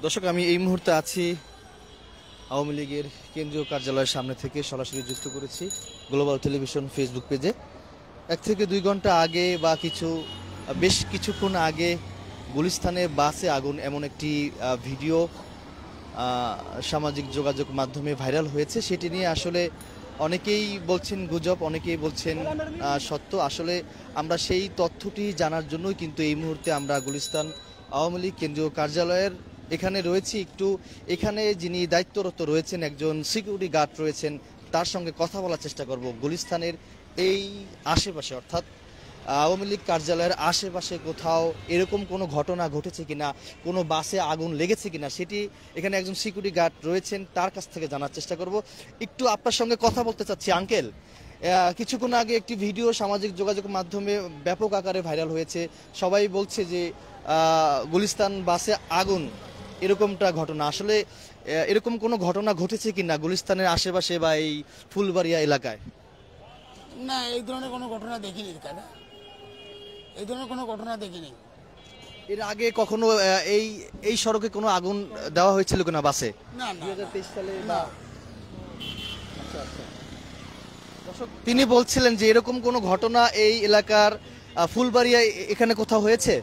দর্শক, আমি এই মুহূর্তে আছি আওয়ামী লীগের কেন্দ্রীয় কার্যালয়ের সামনে থেকে সরাসরি যুক্ত করেছি গ্লোবাল টেলিভিশন ফেসবুক পেজে। 1 থেকে 2 ঘন্টা আগে বা বেশ কিছুক্ষণ আগে গুলিস্তানে বাসে আগুন, এমন একটি ভিডিও সামাজিক যোগাযোগ মাধ্যমে ভাইরাল হয়েছে। সেটি নিয়ে আসলে অনেকেই বলছেন গুজব, অনেকেই বলছেন সত্য। আসলে আমরা সেই তথ্যটি জানার জন্যই কিন্তু এই মুহূর্তে আমরা গুলিস্তান আওয়ামী লীগ কেন্দ্রীয় কার্যালয়ের এখানে রয়েছি। এখানে যিনি দায়িত্বরত রয়েছেন, একজন সিকিউরিটি গার্ড রয়েছেন, তার সঙ্গে কথা বলার চেষ্টা করব। গুলিস্তানের এই আশেপাশে, অর্থাৎ আওয়ামী লীগ কার্যালয়ের আশেপাশে কোথাও এরকম কোনো ঘটনা ঘটেছে কিনা, কোনো বাসে আগুন লেগেছে কিনা, সেটি এখানে একজন সিকিউরিটি গার্ড রয়েছেন, তার কাছ থেকে জানার চেষ্টা করব। একটু আপনার সঙ্গে কথা বলতে চাচ্ছি আঙ্কেল। কিছুক্ষণ আগে একটি ভিডিও সামাজিক যোগাযোগ মাধ্যমে ব্যাপক আকারে ভাইরাল হয়েছে। সবাই বলছে যে গুলিস্তান বাসে আগুন, এরকমটা ঘটনা আসলে এরকম কোনো ঘটনা ঘটেছে কিনা গুলিস্তানের আশেপাশে বা এই ফুলবাড়িয়া এলাকায়? না, এই ধরনের কোনো ঘটনা দেখিনি দাদা, এই ধরনের কোনো ঘটনা দেখিনি। এর আগে কখনো এই সড়কে কোনো আগুন দেওয়া হয়েছিল কিনা বাসে? না, 2023 সালে না। আচ্ছা আচ্ছা। দর্শক, তিনি বলছিলেন যে এরকম কোনো ঘটনা এই এলাকার ফুলবাড়িয়া এখানে কোথাও হয়েছে।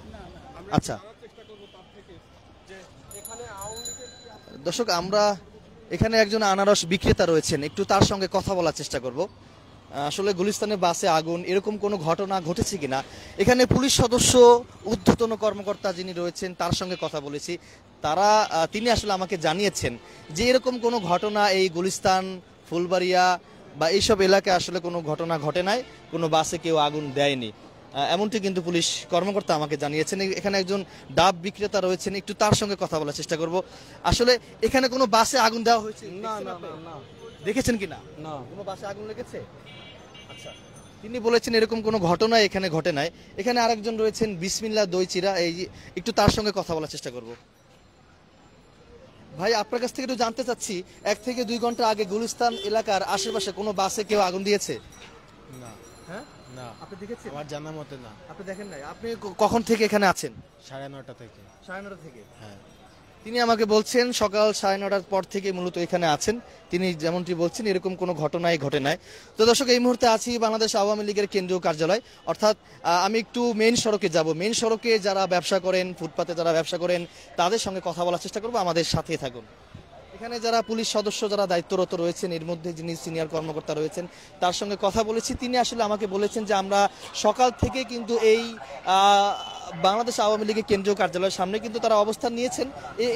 আচ্ছা দর্শক, আমরা এখানে একজন আনারস বিক্রেতা রয়েছেন, একটু তার সঙ্গে কথা বলার চেষ্টা করব। আসলে গুলিস্তানে বাসে আগুন, এরকম কোনো ঘটনা ঘটেছে কিনা। এখানে পুলিশ সদস্য, ঊর্ধ্বতন কর্মকর্তা যিনি রয়েছেন, তার সঙ্গে কথা বলেছি। তিনি আসলে আমাকে জানিয়েছেন যে এরকম কোনো ঘটনা এই গুলিস্তান, ফুলবাড়িয়া বা এইসব এলাকায় আসলে কোনো ঘটনা ঘটে নাই, কোনো বাসে কেউ আগুন দেয়নি, এমনটি কিন্তু পুলিশ কর্মকর্তা আমাকে জানিয়েছেন। এখানে একজন ডাব বিক্রেতা রয়েছেন, একটু তার সঙ্গে কথা বলার চেষ্টা করব। আসলে এখানে কোনো বাসে আগুন দেওয়া হয়েছে? না না না না। দেখেছেন কিনা? না। কোনো বাসে আগুন লেগেছে? আচ্ছা, তিনি বলেছেন এরকম কোনো ঘটনা এখানে ঘটে নাই। এখানে আরেকজন রয়েছেন বিসমিল্লাহ দই চিরা, একটু তার সঙ্গে কথা বলার চেষ্টা করব। ভাই, আপনার কাছ থেকে একটু জানতে চাচ্ছি, 1 থেকে 2 ঘন্টা আগে গুলিস্তান এলাকার আশেপাশে কোনো বাসে কেউ আগুন দিয়েছে? না। হ্যাঁ না, আপনি দেখেছেন? আমার জানা মতে না। আপনি দেখেন নাই? আপনি কখন থেকে এখানে আছেন? 9:30 থেকে। 9:30 থেকে? হ্যাঁ। তিনি আমাকে বলছেন সকাল 9:30টার পর থেকে মূলত এখানে আছেন। তিনি যেমনটি বলছেন এরকম কোনো ঘটনাই ঘটে নাই। তো দর্শক, এই মুহূর্তে আছি বাংলাদেশ আওয়ামী লীগের কেন্দ্রীয় কার্যালয়, অর্থাৎ আমি একটু মেইন সড়কে যাব। মেইন সড়কে যারা ব্যবসা করেন, ফুটপাতে যারা ব্যবসা করেন, তাদের সঙ্গে কথা বলার চেষ্টা করব। আমাদের সাথে থাকুন। এখানে যারা পুলিশ সদস্য, যারা দায়িত্বরত রয়েছেন, এর মধ্যে যিনি সিনিয়র কর্মকর্তা রয়েছেন, তার সঙ্গে কথা বলেছি। তিনি আসলে আমাকে বলেছেন যে আমরা সকাল থেকে কিন্তু এই বাংলাদেশ আওয়ামী লীগের কেন্দ্রীয় কার্যালয়ের সামনে কিন্তু তারা অবস্থান নিয়েছেন।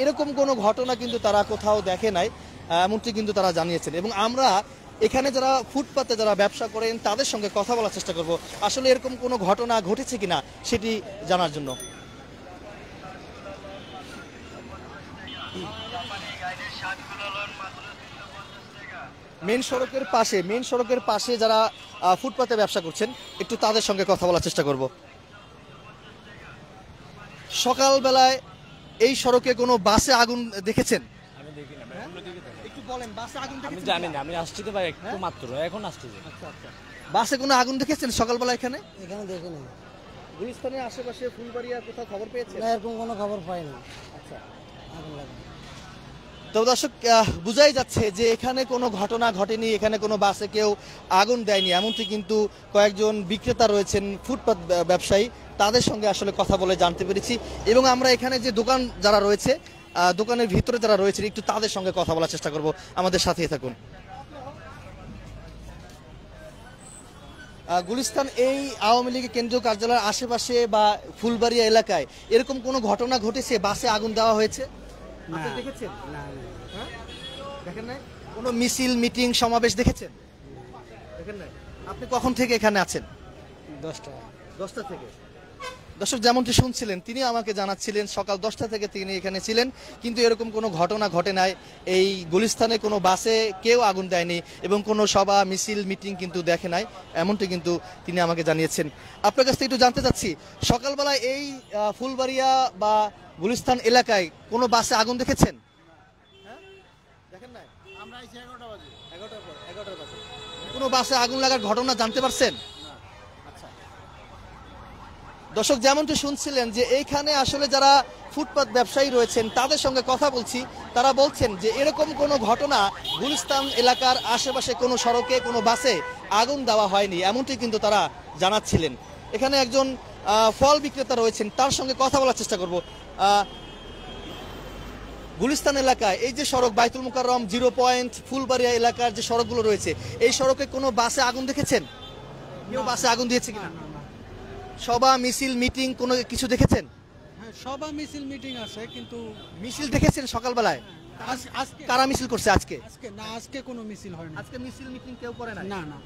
এরকম কোনো ঘটনা কিন্তু তারা কোথাও দেখে নাই, এমনটি কিন্তু তারা জানিয়েছেন। এবং আমরা এখানে যারা ফুটপাতে যারা ব্যবসা করেন, তাদের সঙ্গে কথা বলার চেষ্টা করব, আসলে এরকম কোনো ঘটনা ঘটেছে কিনা সেটি জানার জন্য। মেন সড়কের পাশে যারা ফুটপাতে ব্যবসা করছেন, একটু তাদের সঙ্গে কথা বলার চেষ্টা করব। সকালবেলায় এই সড়কে কোনো বাসে আগুন দেখেছেন? আমি দেখি না। একটু বলেন, বাসে আগুন আমি দেখেছেন? জানি না, আমি আসছি তো ভাই একটু মাত্র, এখন আসছি। আচ্ছা আচ্ছা। বাসে কোনো আগুন দেখেছেন সকালবেলা এখানে? এখানে দেখে নেই। গুলিস্তানের আশেপাশে ফুলবাড়িয়া কোথাও খবর পেয়েছেন? না, এরকম কোনো খবর পাইনি। আচ্ছা। আগুন লাগে। তো দর্শক, বোঝাই যাচ্ছে যে এখানে কোনো ঘটনা ঘটেনি, এখানে কোনো বাসে কেউ আগুন দেয়নি, এমনটি কিন্তু কয়েকজন বিক্রেতা রয়েছেন, ফুটপাত ব্যবসায়ী, তাদের সঙ্গে আসলে কথা বলে জানতে পেরেছি। এবং আমরা এখানে যে দোকান যারা রয়েছে, দোকানের ভিতরে যারা রয়েছেন, একটু তাদের সঙ্গে কথা বলার চেষ্টা করব। আমাদের সাথেই থাকুন। গুলিস্তান এই আওয়ামী লীগের কেন্দ্রীয় কার্যালয়ের আশেপাশে বা ফুলবাড়িয়া এলাকায় এরকম কোনো ঘটনা ঘটেছে, বাসে আগুন দেওয়া হয়েছে? আপনি দেখেছেন? না, হ্যাঁ? দেখেন নাই? কোনো মিছিল, মিটিং, সমাবেশ দেখেছেন? দেখেন নাই? আপনি কখন থেকে এখানে আছেন? 10টা থেকে। দর্শক, যেমনটি শুনছিলেন, তিনি আমাকে জানাচ্ছিলেন সকাল 10টা থেকে তিনি এখানে ছিলেন, কিন্তু এরকম কোনো ঘটনা ঘটে নাই। এই গুলিস্তানে কোনো বাসে কেউ আগুন দেয়নি এবং কোনো সভা, মিছিল, মিটিং কিন্তু দেখে নাই, এমনটি কিন্তু তিনি আমাকে জানিয়েছেন। আপনার কাছ থেকে একটু জানতে চাচ্ছি, সকালবেলায় এই ফুলবাড়িয়া বা গুলিস্তান এলাকায় কোনো বাসে আগুন দেখেছেন? হ্যাঁ, দেখেন নাই? আমরা আইছি 11টা বাজে। 11টার বাজে কোনো বাসে আগুন লাগার ঘটনা জানতে পারছেন? দর্শক যেমনটি শুনছিলেন যে এইখানে আসলে যারা ফুটপাত ব্যবসায়ী রয়েছেন তাদের সঙ্গে কথা বলছি, তারা বলছেন যে এরকম কোনো ঘটনা গুলিস্তান এলাকার আশেপাশে কোনো সড়কে কোনো বাসে আগুন দেওয়া হয়নি, এমনটি কিন্তু তারা জানাচ্ছিলেন। এখানে একজন ফল বিক্রেতা রয়েছেন, তার সঙ্গে কথা বলার চেষ্টা করব। গুলিস্তান এলাকায় এই যে সড়ক বাইতুল মোকাররম, 0 পয়েন্ট, ফুলবাড়িয়া এলাকার যে সড়কগুলো রয়েছে, এই সড়কে কোনো বাসে আগুন দেখেছেন? কেউ বাসে আগুন দিয়েছে কিনা? সভা মিছিল মিটিং কোনো কিছু দেখেছেন? হ্যাঁ, সভা মিছিল মিটিং আছে, কিন্তু মিছিল দেখেছেন সকালবেলায়? আজকে কারা মিছিল করছে আজকে? আজকে কোনো মিছিল হয় না। আজকে মিছিল মিটিং কেউ করে না। না।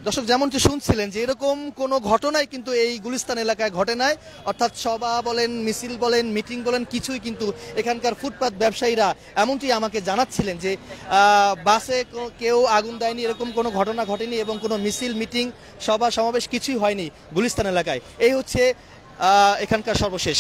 দর্শক যেমনটি শুনছিলেন যে এরকম কোনো ঘটনাই কিন্তু এই গুলিস্তান এলাকায় ঘটে নাই, অর্থাৎ সভা বলেন, মিছিল বলেন, মিটিং বলেন, কিছুই কিন্তু এখানকার ফুটপাত ব্যবসায়ীরা এমনটি আমাকে জানাচ্ছিলেন যে বাসে কেউ আগুন দেয়নি, এরকম কোনো ঘটনা ঘটেনি এবং কোনো মিছিল মিটিং সভা সমাবেশ কিছুই হয়নি গুলিস্তান এলাকায়। এই হচ্ছে এখানকার সর্বশেষ।